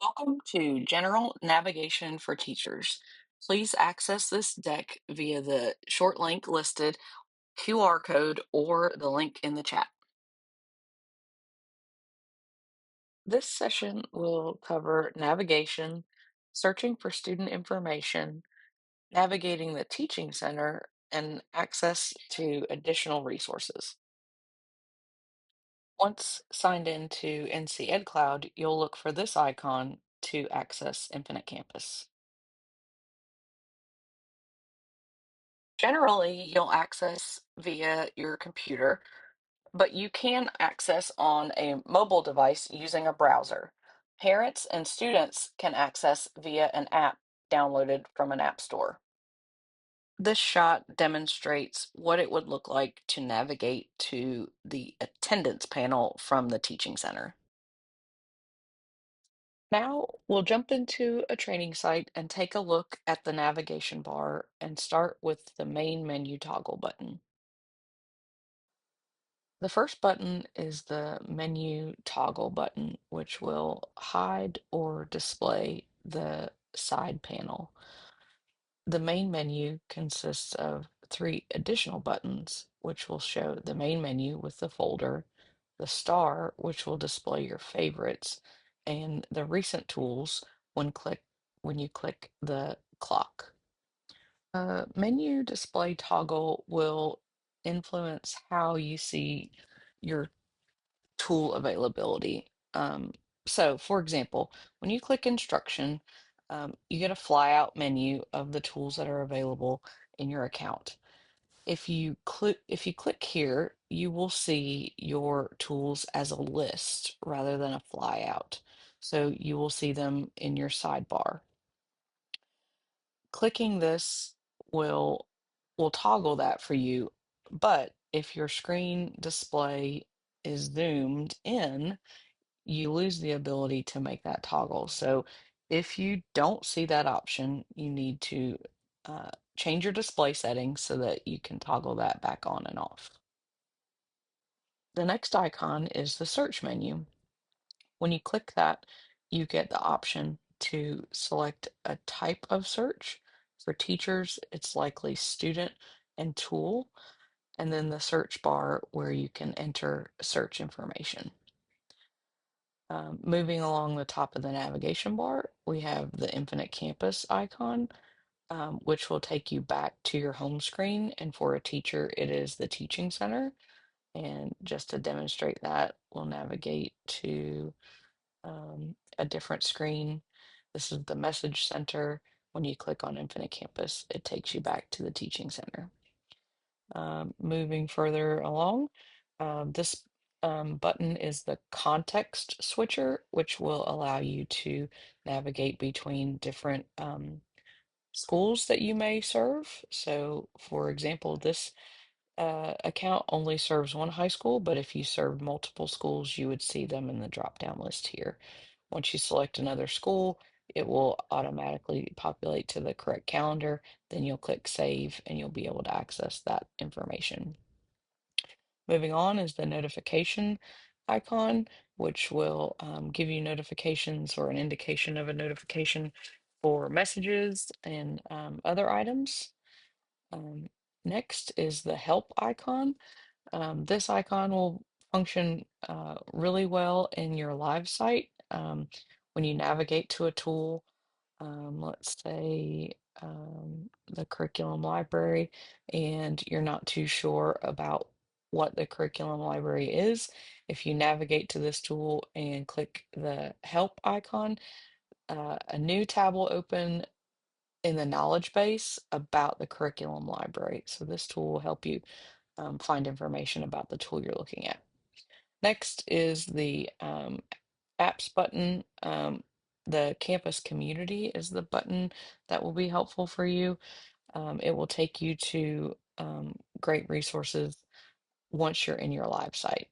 Welcome to General Navigation for Teachers. Please access this deck via the short link listed, QR code, or the link in the chat. This session will cover navigation, searching for student information, navigating the teaching center, and access to additional resources. Once signed into NC Ed Cloud, you'll look for this icon to access Infinite Campus. Generally, you'll access via your computer, but you can access on a mobile device using a browser. Parents and students can access via an app downloaded from an app store. This shot demonstrates what it would look like to navigate to the attendance panel from the teaching center. Now we'll jump into a training site and take a look at the navigation bar and start with the main menu toggle button. The first button is the menu toggle button, which will hide or display the side panel. The main menu consists of three additional buttons, which will show the main menu with the folder, the star, which will display your favorites, and the recent tools when you click the clock. Menu display toggle will influence how you see your tool availability. So, for example, when you click instruction, you get a flyout menu of the tools that are available in your account. If you click here, you will see your tools as a list rather than a flyout. So you will see them in your sidebar. Clicking this will will toggle that for you, but if your screen display is zoomed in, you lose the ability to make that toggle. So if you don't see that option, you need to change your display settings so that you can toggle that back on and off. The next icon is the search menu. When you click that, you get the option to select a type of search. For teachers, it's likely student and tool, and then the search bar where you can enter search information. Moving along the top of the navigation bar, we have the Infinite Campus icon, which will take you back to your home screen. And for a teacher, it is the Teaching Center. And just to demonstrate that, we'll navigate to a different screen. This is the Message Center. When you click on Infinite Campus, it takes you back to the Teaching Center. Moving further along, this button is the context switcher, which will allow you to navigate between different schools that you may serve. So, for example, this account only serves one high school, but if you serve multiple schools, you would see them in the drop-down list here. Once you select another school, it will automatically populate to the correct calendar. Then you'll click save and you'll be able to access that information. Moving on is the notification icon, which will give you notifications or an indication of a notification for messages and other items. Um, Next is the help icon. This icon will function really well in your live site. When you navigate to a tool, let's say the curriculum library, and you're not too sure about what the curriculum library is, if you navigate to this tool and click the help icon, a new tab will open in the knowledge base about the curriculum library. So this tool will help you find information about the tool you're looking at. Next is the apps button. The campus community is the button that will be helpful for you. It will take you to great resources once you're in your live site.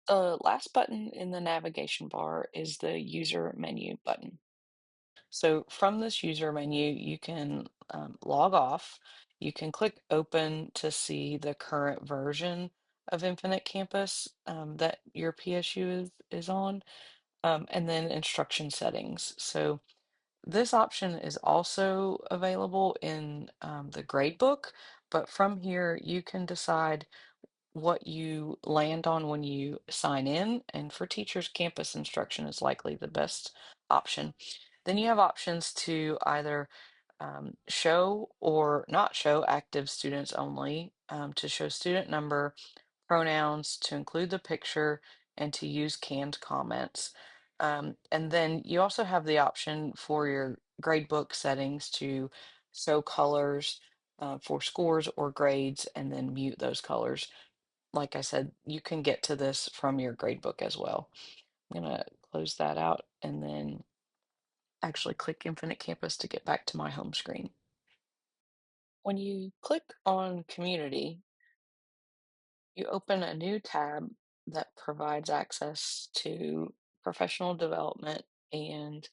The last button in the navigation bar is the user menu button. So from this user menu, you can log off. You can click open to see the current version of Infinite Campus that your PSU is on. and then instruction settings. So this option is also available in the gradebook, but from here you can decide what you land on when you sign in. And for teachers, campus instruction is likely the best option. Then you have options to either show or not show active students only, to show student number, pronouns, to include the picture, and to use canned comments. And then you also have the option for your gradebook settings to show colors for scores or grades and then mute those colors. Like I said, you can get to this from your gradebook as well. I'm gonna close that out and then actually click Infinite Campus to get back to my home screen. When you click on Community, you open a new tab that provides access to professional development and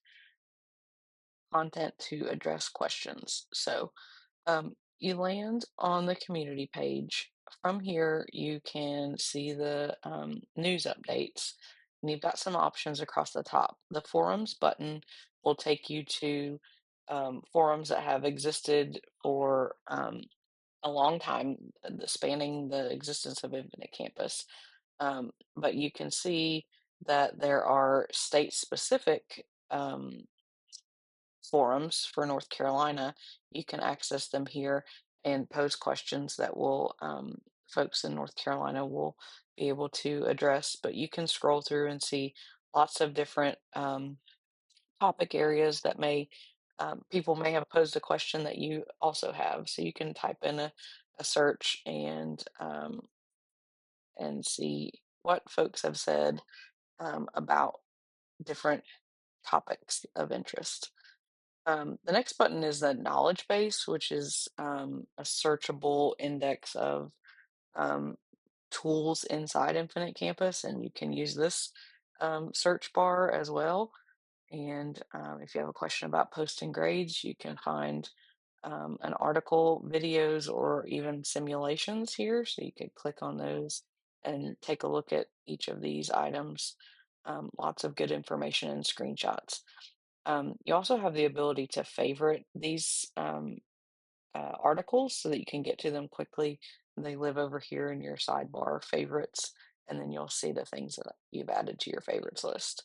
content to address questions. So you land on the community page. From here, you can see the news updates, and you've got some options across the top. The forums button will take you to forums that have existed for a long time, spanning the existence of Infinite Campus. But you can see that there are state specific forums for North Carolina. You can access them here and pose questions that will folks in North Carolina will be able to address. But you can scroll through and see lots of different topic areas that may people may have posed a question that you also have. So you can type in a search and see what folks have said about different topics of interest. The next button is the knowledge base, which is a searchable index of um, tools inside Infinite Campus, and you can use this search bar as well. And if you have a question about posting grades, you can find an article, videos, or even simulations here. So you could click on those and take a look at each of these items. Lots of good information and screenshots. You also have the ability to favorite these articles so that you can get to them quickly. They live over here in your sidebar favorites, and then you'll see the things that you've added to your favorites list.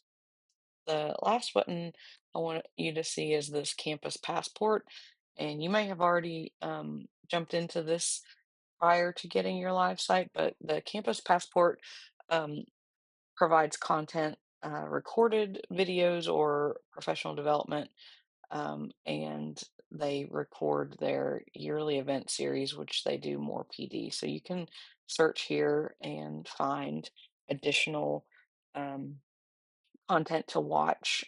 The last button I want you to see is this Campus Passport, and you may have already jumped into this prior to getting your live site, but the Campus Passport um, provides content, recorded videos or professional development, and they record their yearly event series, which they do more PD. So you can search here and find additional um, content to watch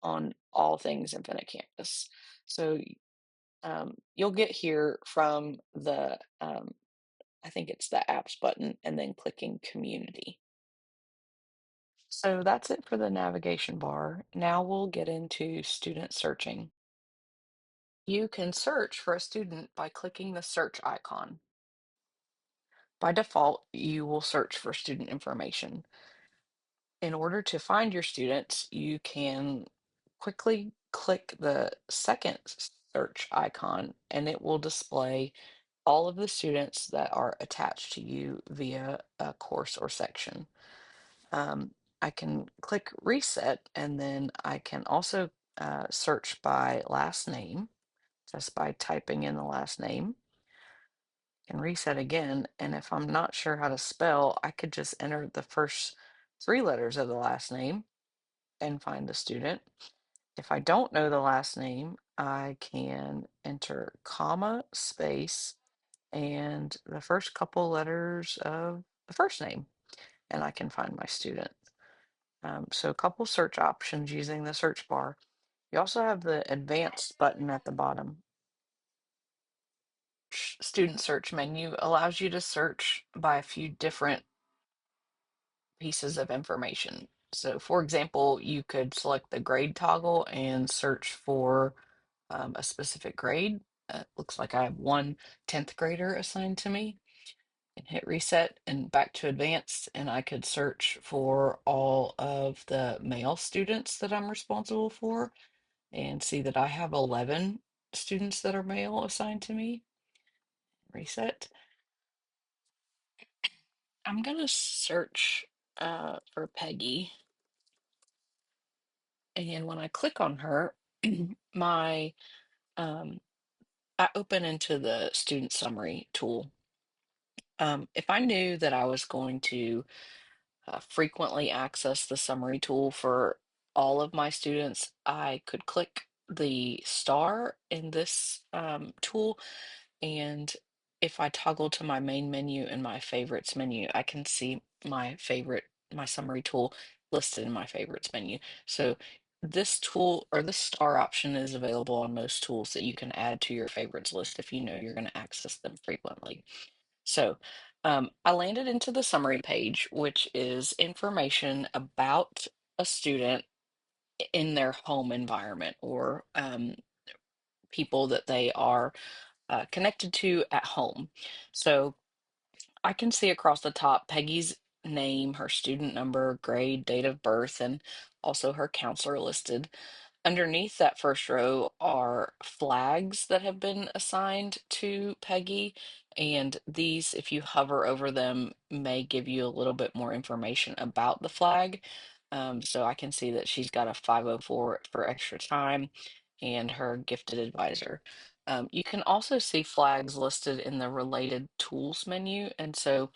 on all things Infinite Campus. So you'll get here from the, I think it's the apps button, and then clicking community. So that's it for the navigation bar. Now we'll get into student searching. You can search for a student by clicking the search icon. By default, you will search for student information. In order to find your students, you can quickly click the second search icon and it will display all of the students that are attached to you via a course or section. I can click reset and then I can also search by last name just by typing in the last name. And reset again. And if I'm not sure how to spell, I could just enter the first three letters of the last name and find the student. If I don't know the last name, I can enter comma, space, and the first couple letters of the first name, and I can find my student. So a couple search options using the search bar. You also have the advanced button at the bottom. Student search menu allows you to search by a few different pieces of information. So, for example, you could select the grade toggle and search for a specific grade. Looks like I have one 10th grader assigned to me. and hit reset and back to advanced, and I could search for all of the male students that I'm responsible for and see that I have 11 students that are male assigned to me. Reset. I'm gonna search for Peggy, and when I click on her, my um, I open into the student summary tool. If I knew that I was going to frequently access the summary tool for all of my students, I could click the star in this tool, and if I toggle to my main menu and my favorites menu, I can see my summary tool listed in my favorites menu. So this tool or this star option is available on most tools that you can add to your favorites list if you know you're going to access them frequently. So I landed into the summary page, which is information about a student in their home environment or people that they are connected to at home. So I can see across the top Peggy's name, her student number, grade, date of birth, and also her counselor listed. Underneath that first row are flags that have been assigned to Peggy, and these, if you hover over them, may give you a little bit more information about the flag. So I can see that she's got a 504 for extra time and her gifted advisor. You can also see flags listed in the related tools menu, and so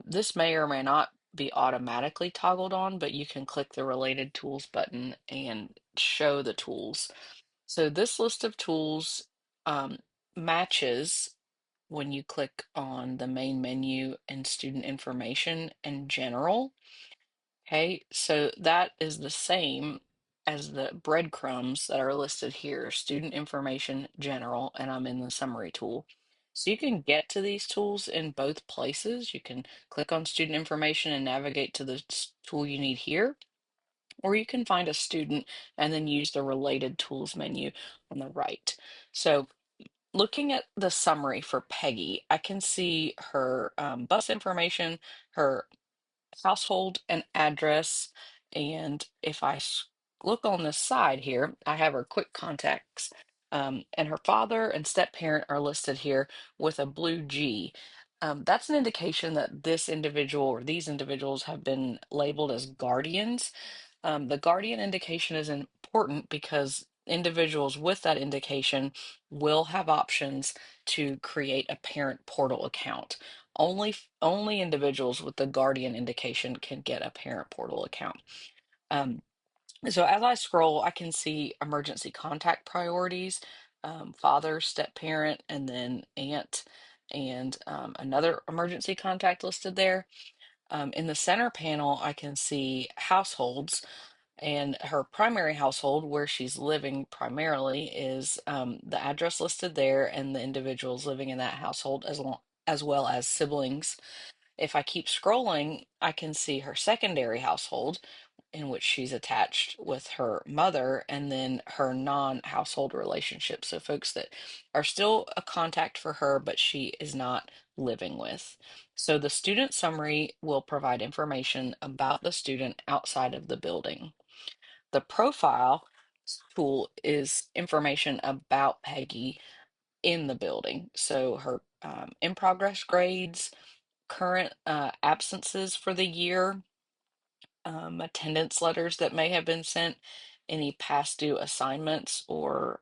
this may or may not be automatically toggled on, but you can click the related tools button and show the tools. So this list of tools um, matches when you click on the main menu and student information and general. Okay, so that is the same as the breadcrumbs that are listed here, student information, general, and I'm in the summary tool. So you can get to these tools in both places. You can click on student information and navigate to the tool you need here, or you can find a student and then use the related tools menu on the right. So looking at the summary for Peggy, I can see her bus information, her household and address. And if look on the side here, I have her quick contacts. And her father and step parent are listed here with a blue G. That's an indication that this individual or these individuals have been labeled as guardians. The guardian indication is important because individuals with that indication will have options to create a parent portal account. Only individuals with the guardian indication can get a parent portal account. Um, so as I scroll, I can see emergency contact priorities, father, step parent, and then aunt, and another emergency contact listed there. In the center panel, I can see households, and her primary household, where she's living primarily, is the address listed there and the individuals living in that household, as well as siblings. If I keep scrolling, I can see her secondary household, in which she's attached with her mother, and then her non-household relationships. So folks that are still a contact for her, but she is not living with. So the student summary will provide information about the student outside of the building. The profile tool is information about Peggy in the building. So her in progress grades, current absences for the year, attendance letters that may have been sent, any past due assignments or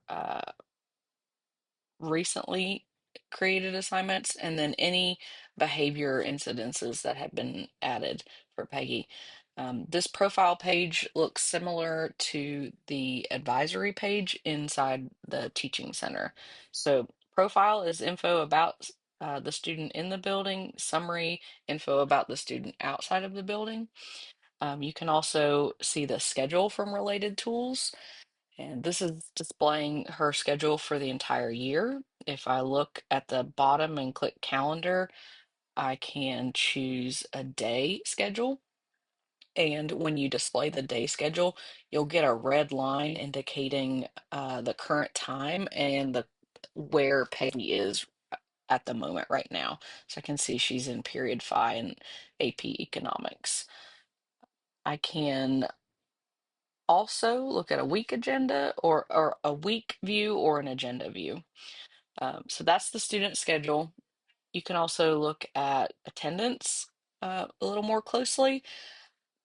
recently created assignments, and then any behavior incidences that have been added for Peggy. This profile page looks similar to the advisory page inside the teaching center. So profile is info about the student in the building, summary info about the student outside of the building. You can also see the schedule from related tools, and this is displaying her schedule for the entire year. If I look at the bottom and click calendar, I can choose a day schedule. And when you display the day schedule, you'll get a red line indicating the current time and the where Peggy is at the moment right now. So I can see she's in period phi and AP economics. I can also look at a week agenda or a week view or an agenda view. So that's the student schedule. You can also look at attendance a little more closely.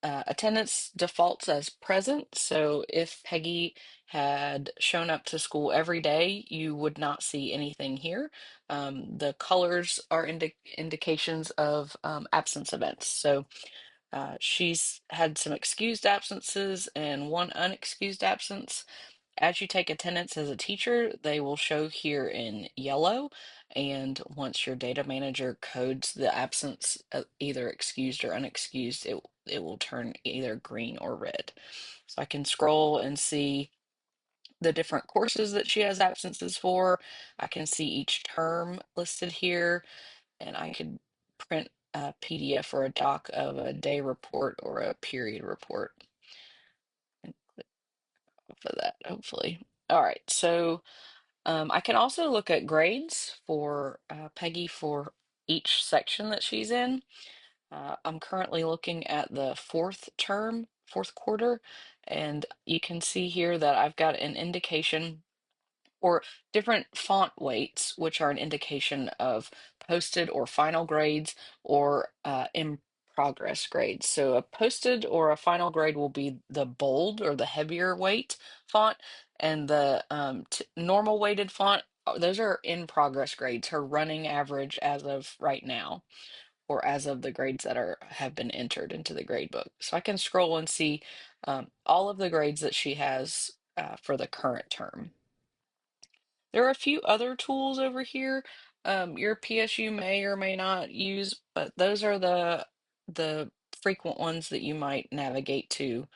Attendance defaults as present. So if Peggy had shown up to school every day, you would not see anything here. The colors are indications of absence events. So she's had some excused absences and one unexcused absence. As you take attendance as a teacher, they will show here in yellow. And once your data manager codes the absence, either excused or unexcused, it will turn either green or red. So I can scroll and see the different courses that she has absences for. I can see each term listed here, and I could print a PDF or a doc of a day report or a period report. And click for that, hopefully. All right, so I can also look at grades for Peggy for each section that she's in. I'm currently looking at the fourth term, fourth quarter, and you can see here that I've got an indication or different font weights, which are an indication of posted or final grades or in progress grades. So a posted or a final grade will be the bold or the heavier weight font, and the normal weighted font, those are in progress grades, her running average as of right now, or as of the grades that have been entered into the grade book. So I can scroll and see all of the grades that she has for the current term. There are a few other tools over here your PSU may or may not use, but those are the frequent ones that you might navigate to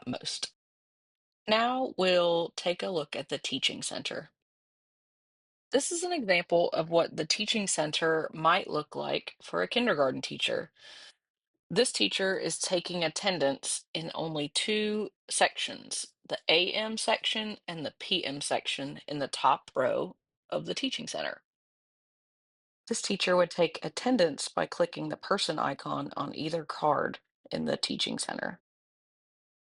most. Now we'll take a look at the teaching center. This is an example of what the teaching center might look like for a kindergarten teacher. This teacher is taking attendance in only two sections, the AM section and the PM section in the top row of the teaching center. This teacher would take attendance by clicking the person icon on either card in the teaching center.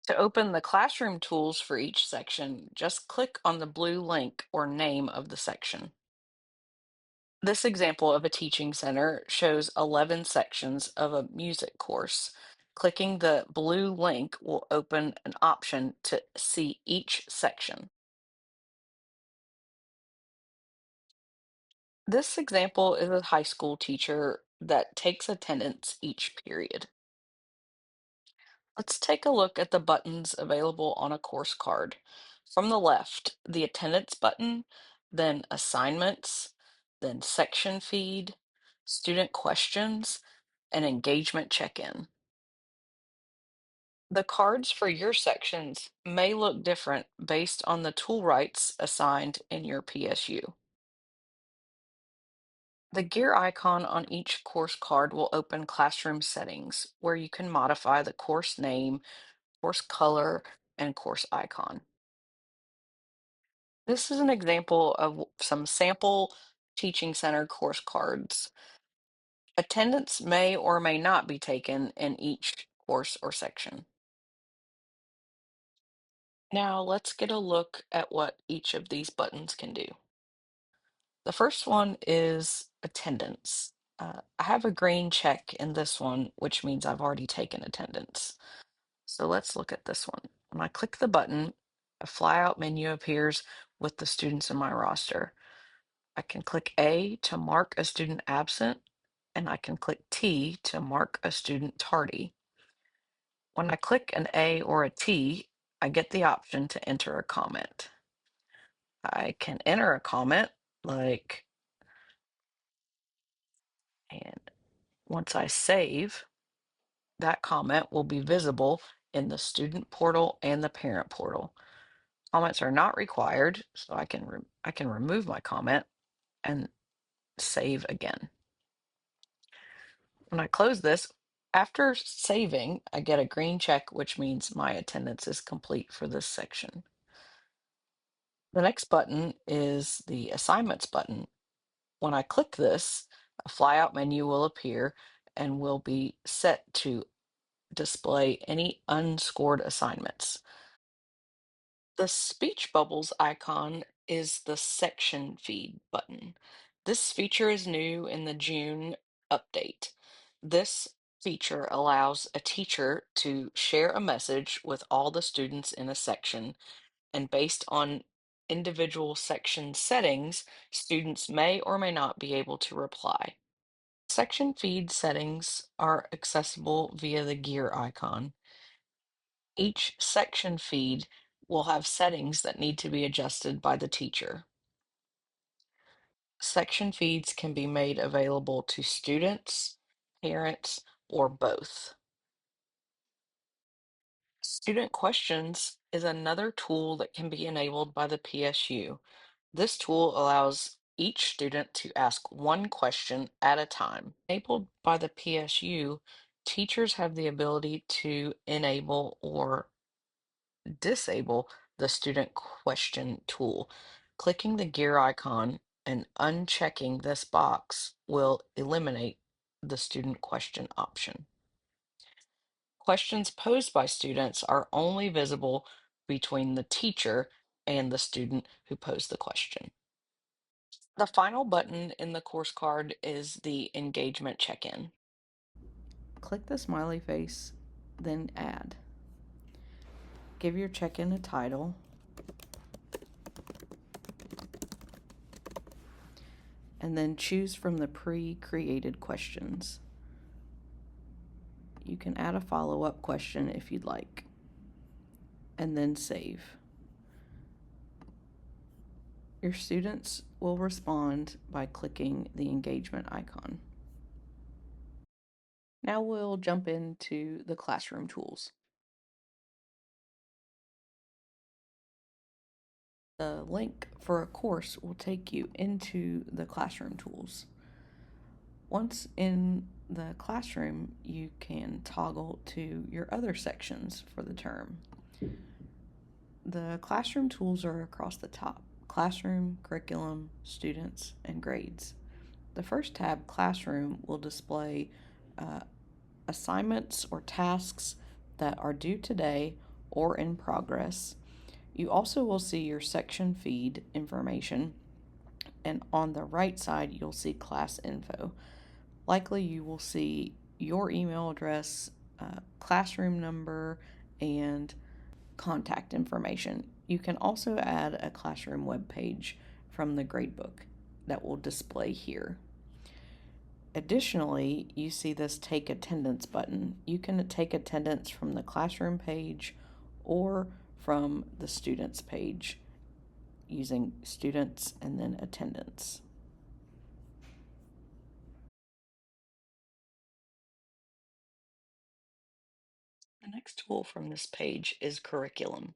To open the classroom tools for each section, just click on the blue link or name of the section. This example of a teaching center shows 11 sections of a music course. Clicking the blue link will open an option to see each section. This example is a high school teacher that takes attendance each period. Let's take a look at the buttons available on a course card. From the left, the attendance button, then assignments, then section feed, student questions, and engagement check-in. The cards for your sections may look different based on the tool rights assigned in your PSU. The gear icon on each course card will open classroom settings where you can modify the course name, course color, and course icon. This is an example of some sample Teaching Center course cards. Attendance may or may not be taken in each course or section. Now let's get a look at what each of these buttons can do. The first one is attendance. I have a green check in this one, which means I've already taken attendance. So let's look at this one. When I click the button, a flyout menu appears with the students in my roster. I can click A to mark a student absent, and I can click T to mark a student tardy. When I click an A or a T, I get the option to enter a comment. I can enter a comment like, and once I save, that comment will be visible in the student portal and the parent portal. Comments are not required, so I can remove my comment and save again. When I close this, after saving, I get a green check, which means my attendance is complete for this section. The next button is the assignments button. When I click this, a flyout menu will appear and will be set to display any unscored assignments. The speech bubbles icon is the section feed button. This feature is new in the June update. This feature allows a teacher to share a message with all the students in a section, and based on individual section settings, students may or may not be able to reply. Section feed settings are accessible via the gear icon. Each section feed will have settings that need to be adjusted by the teacher. Section feeds can be made available to students, parents, or both. Student questions is another tool that can be enabled by the PSU. This tool allows each student to ask one question at a time. Enabled by the PSU, teachers have the ability to enable or disable the student question tool. Clicking the gear icon and unchecking this box will eliminate the student question option. Questions posed by students are only visible between the teacher and the student who posed the question. The final button in the course card is the engagement check-in. Click the smiley face, then add. Give your check-in a title, and then choose from the pre-created questions. You can add a follow-up question if you'd like, and then save. Your students will respond by clicking the engagement icon. Now we'll jump into the classroom tools. The link for a course will take you into the classroom tools. Once in the classroom, you can toggle to your other sections for the term. The classroom tools are across the top: classroom, curriculum, students, and grades. The first tab, classroom, will display assignments or tasks that are due today or in progress. You also will see your section feed information, and on the right side, you'll see class info. Likely, you will see your email address, classroom number, and contact information. You can also add a classroom web page from the gradebook that will display here. Additionally, you see this Take Attendance button. You can take attendance from the classroom page or from the students page using students and then attendance. The next tool from this page is Curriculum.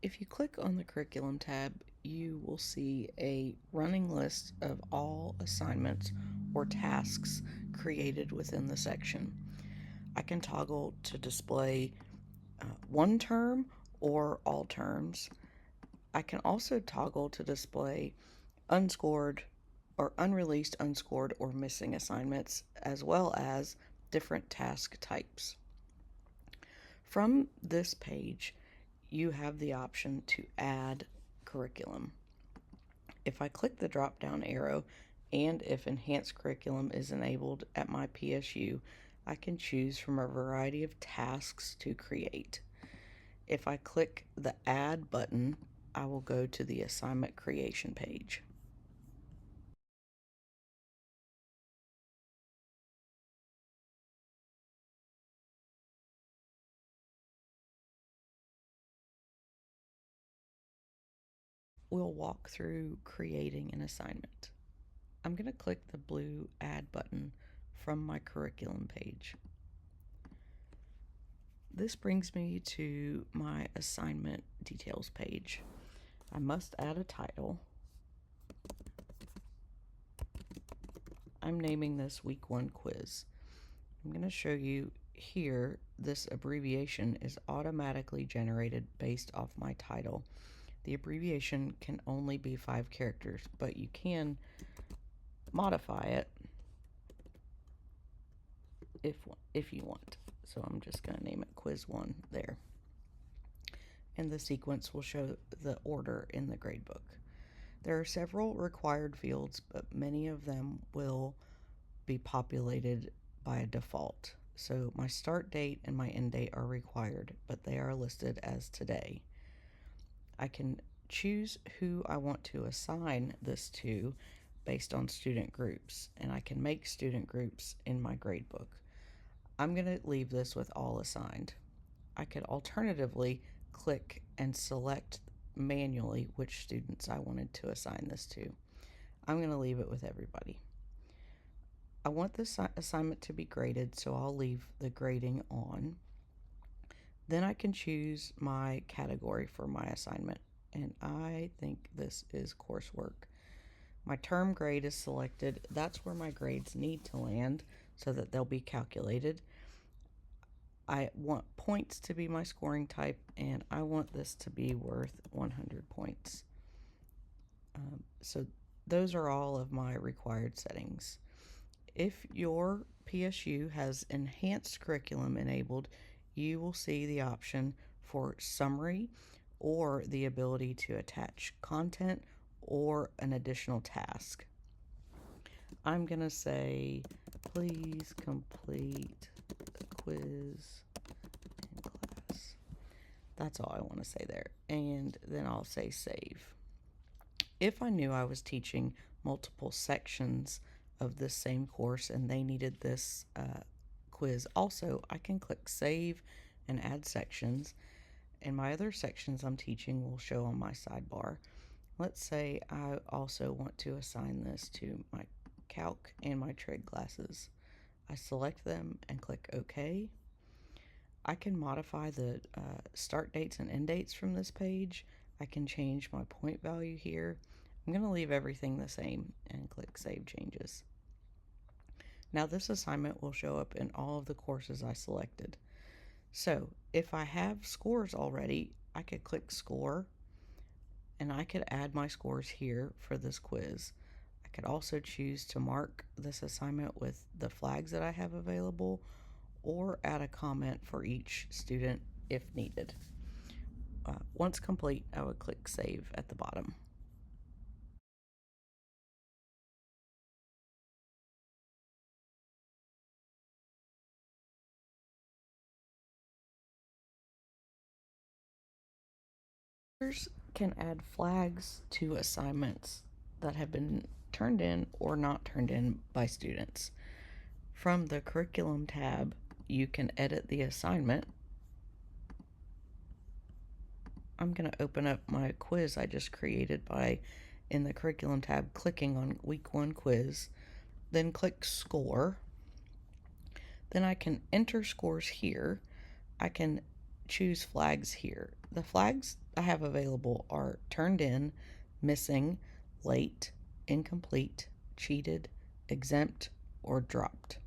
If you click on the Curriculum tab, you will see a running list of all assignments or tasks created within the section. I can toggle to display one term or all terms. I can also toggle to display unscored or unreleased, unscored, or missing assignments, as well as different task types. From this page, you have the option to add curriculum. If I click the drop down arrow, and if enhanced curriculum is enabled at my PSU, I can choose from a variety of tasks to create. If I click the add button, I will go to the assignment creation page. We'll walk through creating an assignment. I'm going to click the blue add button from my curriculum page. This brings me to my assignment details page. I must add a title. I'm naming this Week 1 quiz. I'm going to show you here this abbreviation is automatically generated based off my title. The abbreviation can only be 5 characters, but you can modify it if you want. So I'm just going to name it quiz 1 there. And the sequence will show the order in the gradebook. There are several required fields, but many of them will be populated by a default. So my start date and my end date are required, but they are listed as today. I can choose who I want to assign this to based on student groups, and I can make student groups in my gradebook. I'm going to leave this with all assigned. I could alternatively click and select manually which students I wanted to assign this to. I'm going to leave it with everybody. I want this assignment to be graded, so I'll leave the grading on. Then I can choose my category for my assignment, and I think this is coursework. My term grade is selected. That's where my grades need to land so that they'll be calculated. I want points to be my scoring type, and I want this to be worth 100 points. So those are all of my required settings. If your PSU has enhanced curriculum enabled, you will see the option for summary or the ability to attach content or an additional task. I'm going to say, please complete the quiz in class. That's all I want to say there. And then I'll say save. If I knew I was teaching multiple sections of this same course and they needed this quiz also, I can click save and add sections, and my other sections I'm teaching will show on my sidebar. Let's say I also want to assign this to my calc and my trig classes. I select them and click OK. I can modify the start dates and end dates from this page. I can change my point value here. I'm going to leave everything the same and click Save Changes. Now this assignment will show up in all of the courses I selected. So if I have scores already, I could click Score, and I could add my scores here for this quiz. I could also choose to mark this assignment with the flags that I have available, or add a comment for each student if needed. Once complete, I would click Save at the bottom. Teachers can add flags to assignments that have been turned in or not turned in by students. From the Curriculum tab, you can edit the assignment. I'm going to open up my quiz I just created by, in the Curriculum tab, clicking on Week 1 quiz, then click Score. Then I can enter scores here. I can choose flags here. The flags I have available are turned in, missing, late, incomplete, cheated, exempt, or dropped.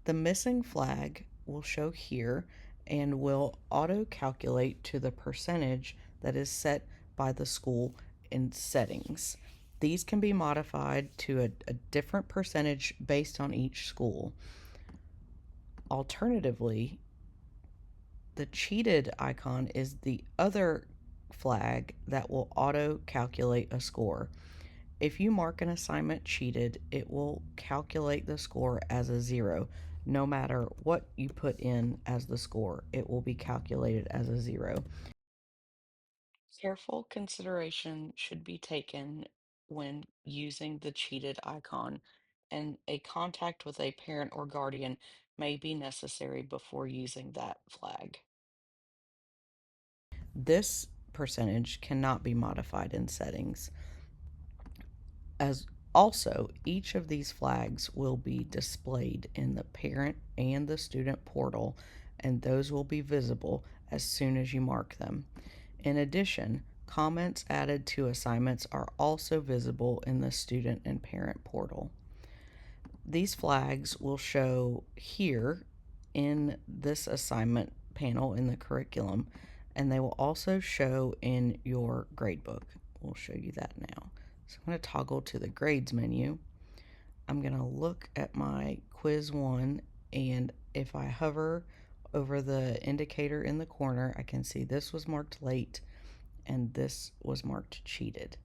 The missing flag will show here and will auto calculate to the percentage that is set by the school in settings. These can be modified to a different percentage based on each school. Alternatively, the cheated icon is the other flag that will auto calculate a score. If you mark an assignment cheated, it will calculate the score as a 0. No matter what you put in as the score, it will be calculated as a 0. Careful consideration should be taken when using the cheated icon, and a contact with a parent or guardian may be necessary before using that flag. This percentage cannot be modified in settings. As also, each of these flags will be displayed in the parent and the student portal, and those will be visible as soon as you mark them. In addition, comments added to assignments are also visible in the student and parent portal. These flags will show here in this assignment panel in the curriculum, and they will also show in your gradebook. We'll show you that now. So I'm going to toggle to the grades menu. I'm going to look at my quiz 1, and if I hover over the indicator in the corner, I can see this was marked late and this was marked cheated.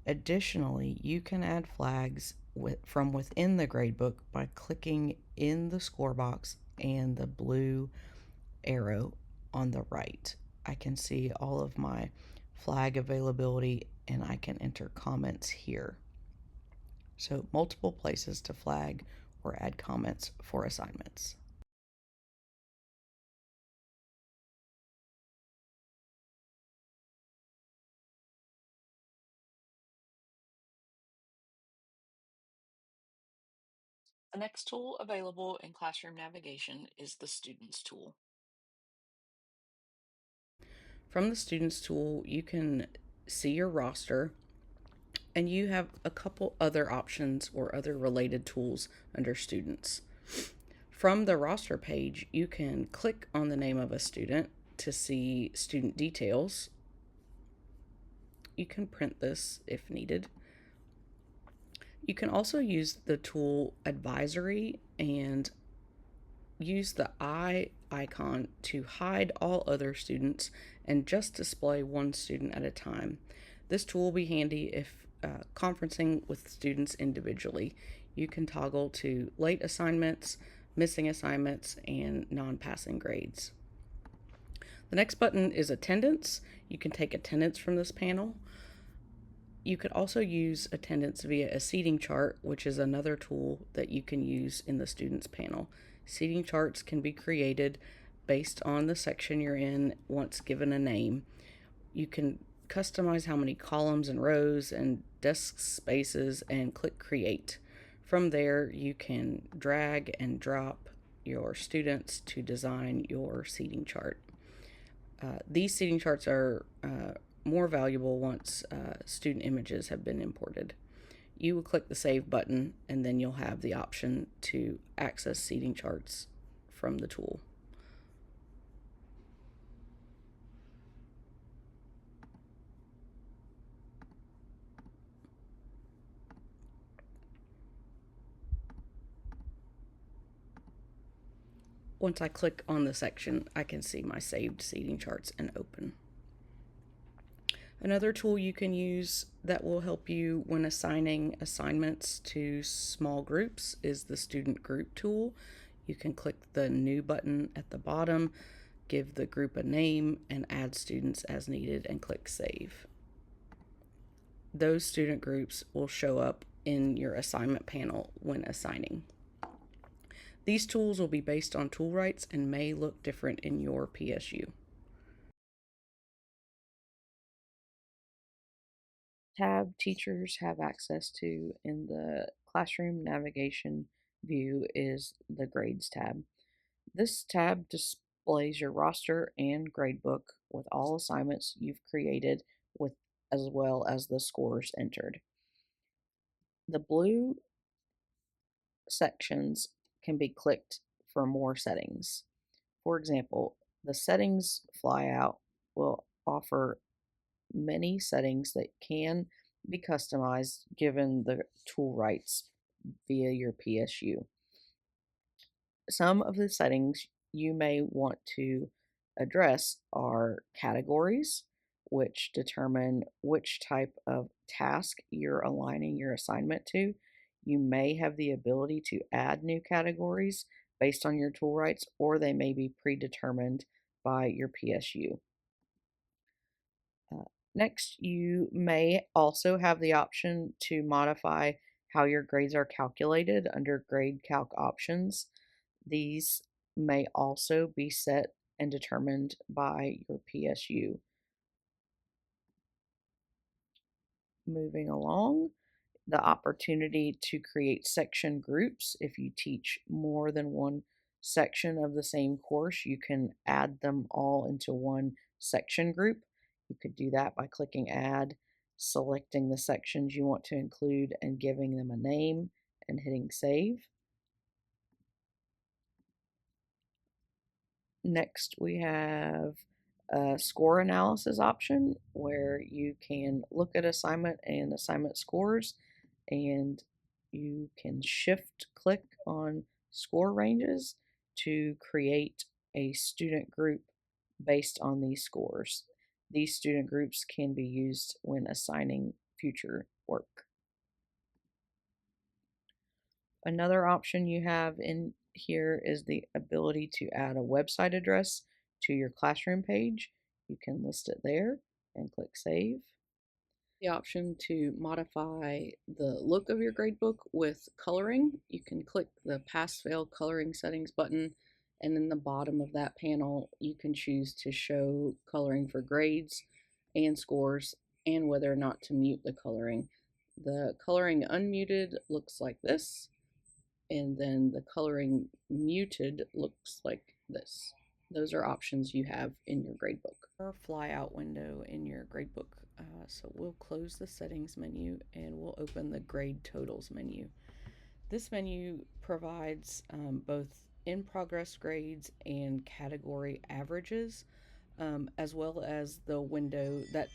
Additionally, you can add flags from within the gradebook by clicking in the score box and the blue arrow on the right. I can see all of my flag availability and I can enter comments here. So, multiple places to flag or add comments for assignments. The next tool available in classroom navigation is the Students tool. From the Students tool, you can see your roster and you have a couple other options or other related tools under Students. From the roster page, you can click on the name of a student to see student details. You can print this if needed. You can also use the tool Advisory and use the eye icon to hide all other students and just display one student at a time. This tool will be handy if conferencing with students individually. You can toggle to late assignments, missing assignments, and non-passing grades. The next button is attendance. You can take attendance from this panel. You could also use attendance via a seating chart, which is another tool that you can use in the students panel. Seating charts can be created based on the section you're in once given a name. You can customize how many columns and rows and desk spaces and click create. From there, you can drag and drop your students to design your seating chart. These seating charts are more valuable once student images have been imported. You will click the Save button, and then you'll have the option to access seating charts from the tool. Once I click on the section, I can see my saved seating charts and open. Another tool you can use that will help you when assigning assignments to small groups is the Student Group tool. You can click the New button at the bottom, give the group a name, and add students as needed and click Save. Those student groups will show up in your assignment panel when assigning. These tools will be based on tool rights and may look different in your PSU. Tab teachers have access to in the classroom navigation view is the Grades tab. This tab displays your roster and gradebook with all assignments you've created with as well as the scores entered. The blue sections can be clicked for more settings. For example, the settings flyout will offer many settings that can be customized given the tool rights via your PSU. Some of the settings you may want to address are categories, which determine which type of task you're aligning your assignment to. You may have the ability to add new categories based on your tool rights, or they may be predetermined by your PSU. Next, you may also have the option to modify how your grades are calculated under Grade Calc options. These may also be set and determined by your PSU. Moving along, the opportunity to create section groups. If you teach more than one section of the same course, you can add them all into one section group. You could do that by clicking Add, selecting the sections you want to include, and giving them a name and hitting Save. Next, we have a score analysis option where you can look at assignment and assignment scores, and you can shift click on score ranges to create a student group based on these scores. These student groups can be used when assigning future work. Another option you have in here is the ability to add a website address to your classroom page. You can list it there and click save. The option to modify the look of your gradebook with coloring. You can click the pass fail coloring settings button, and in the bottom of that panel you can choose to show coloring for grades and scores and whether or not to mute the coloring. The coloring unmuted looks like this, and then the coloring muted looks like this. Those are options you have in your gradebook. Or fly out window in your gradebook. So we'll close the settings menu and we'll open the grade totals menu. This menu provides both in progress grades and category averages, as well as the window that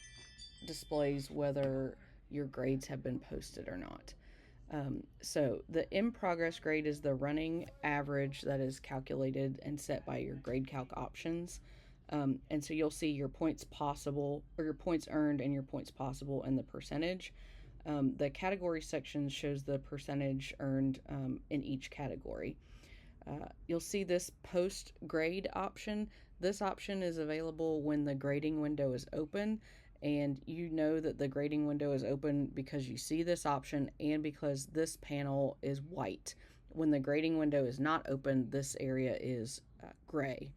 displays whether your grades have been posted or not. So the in progress grade is the running average that is calculated and set by your grade calc options. And so you'll see your points possible, or your points earned and your points possible, and the percentage. The category section shows the percentage earned in each category. You'll see this post grade option. This option is available when the grading window is open, and you know that the grading window is open because you see this option and because this panel is white. When the grading window is not open, this area is gray.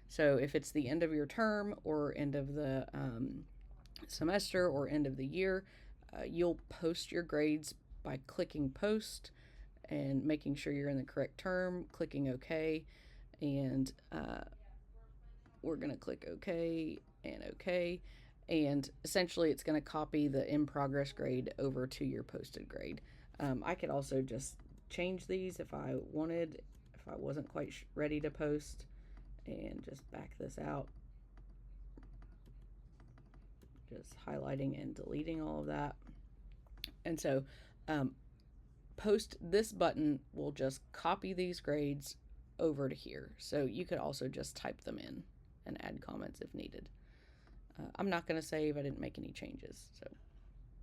So if it's the end of your term or end of the semester or end of the year, you'll post your grades by clicking post and making sure you're in the correct term, clicking OK, and we're going to click OK and OK. And essentially, it's going to copy the in progress grade over to your posted grade. I could also just change these if I wanted, if I wasn't quite ready to post, and just back this out. Just highlighting and deleting all of that. And so, post this button will just copy these grades over to here. So you could also just type them in and add comments if needed. I'm not going to save, I didn't make any changes. So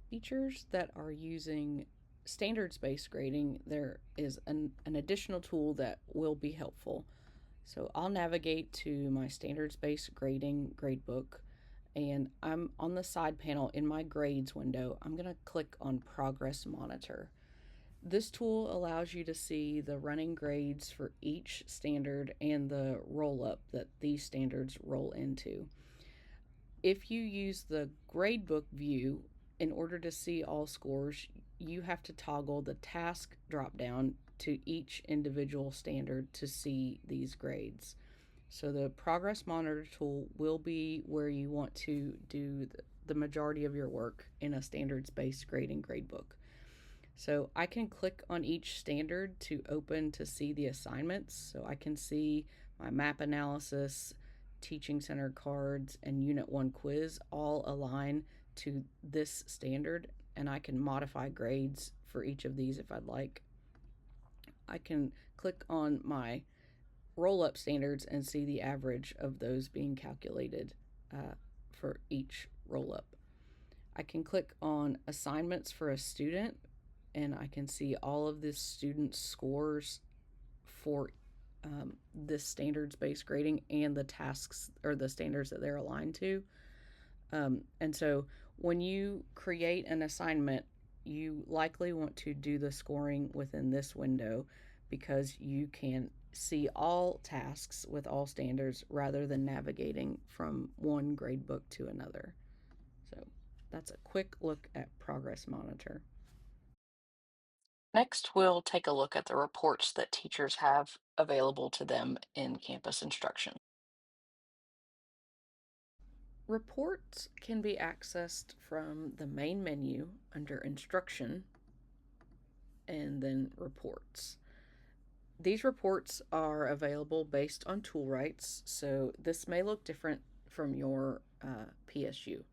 features that are using standards-based grading, there is an additional tool that will be helpful. So I'll navigate to my standards-based grading gradebook, and I'm on the side panel in my grades window. I'm going to click on Progress Monitor. This tool allows you to see the running grades for each standard and the roll up that these standards roll into. If you use the gradebook view, in order to see all scores, you have to toggle the task dropdown to each individual standard to see these grades. So the Progress Monitor tool will be where you want to do the majority of your work in a standards-based grading gradebook. So I can click on each standard to open to see the assignments. So I can see my map analysis, teaching center cards, and unit 1 quiz all align to this standard, and I can modify grades for each of these if I'd like. I can click on my roll up standards and see the average of those being calculated for each roll up. I can click on assignments for a student, and I can see all of this student's scores for this standards based grading and the tasks or the standards that they're aligned to. And so when you create an assignment, you likely want to do the scoring within this window because you can see all tasks with all standards rather than navigating from one gradebook to another. So that's a quick look at Progress Monitor. Next, we'll take a look at the reports that teachers have available to them in campus instruction. Reports can be accessed from the main menu under Instruction and then Reports. These reports are available based on tool rights, so this may look different from your PSU.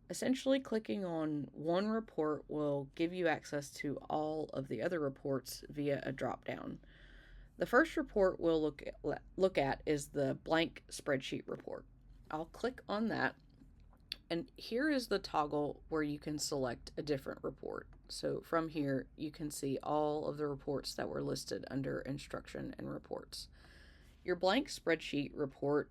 Essentially, clicking on one report will give you access to all of the other reports via a drop down. The first report we'll look at is the blank spreadsheet report. I'll click on that, and here is the toggle where you can select a different report. So from here, you can see all of the reports that were listed under instruction and reports. Your blank spreadsheet report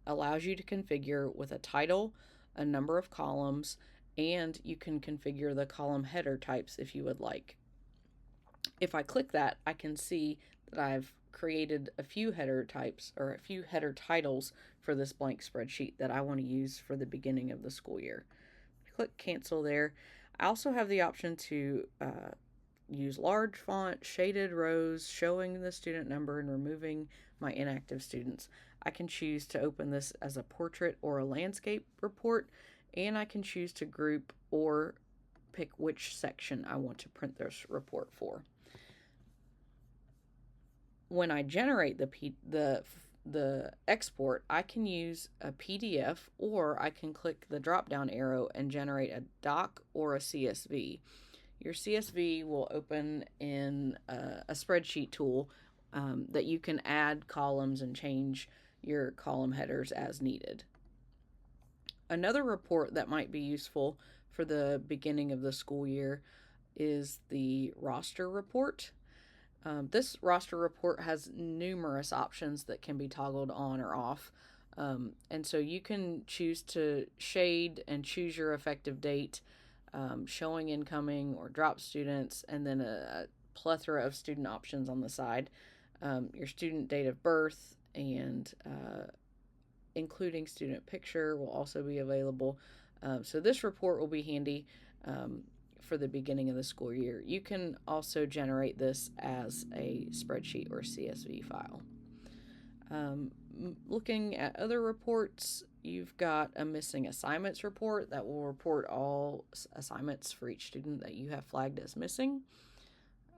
allows you to configure with a title, a number of columns, and you can configure the column header types if you would like. If I click that, I can see that I've created a few header types or a few header titles for this blank spreadsheet that I want to use for the beginning of the school year. Click cancel there. I also have the option to use large font, shaded rows, showing the student number and removing my inactive students. I can choose to open this as a portrait or a landscape report, and I can choose to group or pick which section I want to print this report for. When I generate the export, I can use a PDF, or I can click the drop down arrow and generate a doc or a CSV. Your CSV will open in a spreadsheet tool that you can add columns and change your column headers as needed. Another report that might be useful for the beginning of the school year is the roster report. This roster report has numerous options that can be toggled on or off. And so you can choose to shade and choose your effective date, showing incoming or drop students, and then a plethora of student options on the side. Your student date of birth and including student picture will also be available. So this report will be handy for the beginning of the school year. You can also generate this as a spreadsheet or CSV file. Looking at other reports, you've got a missing assignments report that will report all assignments for each student that you have flagged as missing.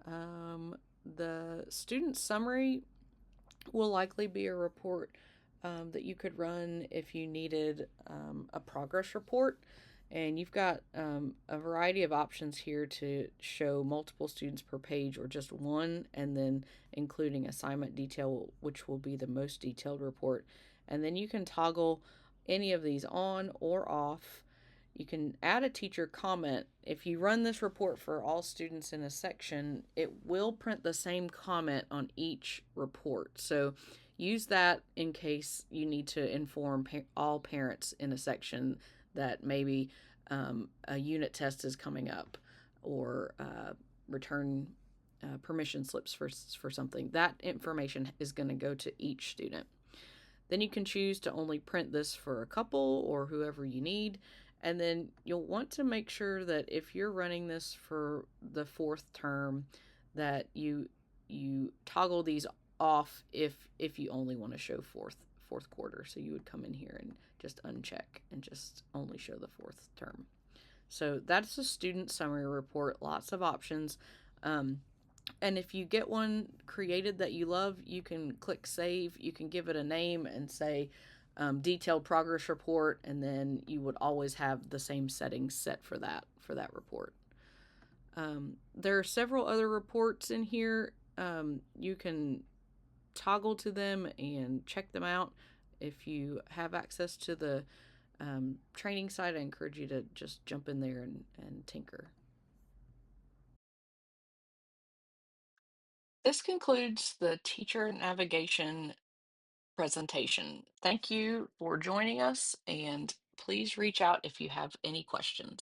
The student summary will likely be a report that you could run if you needed a progress report. And you've got a variety of options here to show multiple students per page or just one, and then including assignment detail, which will be the most detailed report. And then you can toggle any of these on or off. You can add a teacher comment. If you run this report for all students in a section, it will print the same comment on each report. So use that in case you need to inform all parents in a section that maybe a unit test is coming up, or return permission slips for something. That information is going to go to each student. Then you can choose to only print this for a couple or whoever you need. And then you'll want to make sure that if you're running this for the fourth term, that you toggle these off if you only want to show fourth quarter. So you would come in here and just uncheck and just only show the fourth term. So that's a student summary report. Lots of options. And if you get one created that you love, you can click save. You can give it a name and say detailed progress report, and then you would always have the same settings set for that report. There are several other reports in here. You can toggle to them and check them out. If you have access to the training site, I encourage you to just jump in there and tinker. This concludes the teacher navigation presentation. Thank you for joining us, and please reach out if you have any questions.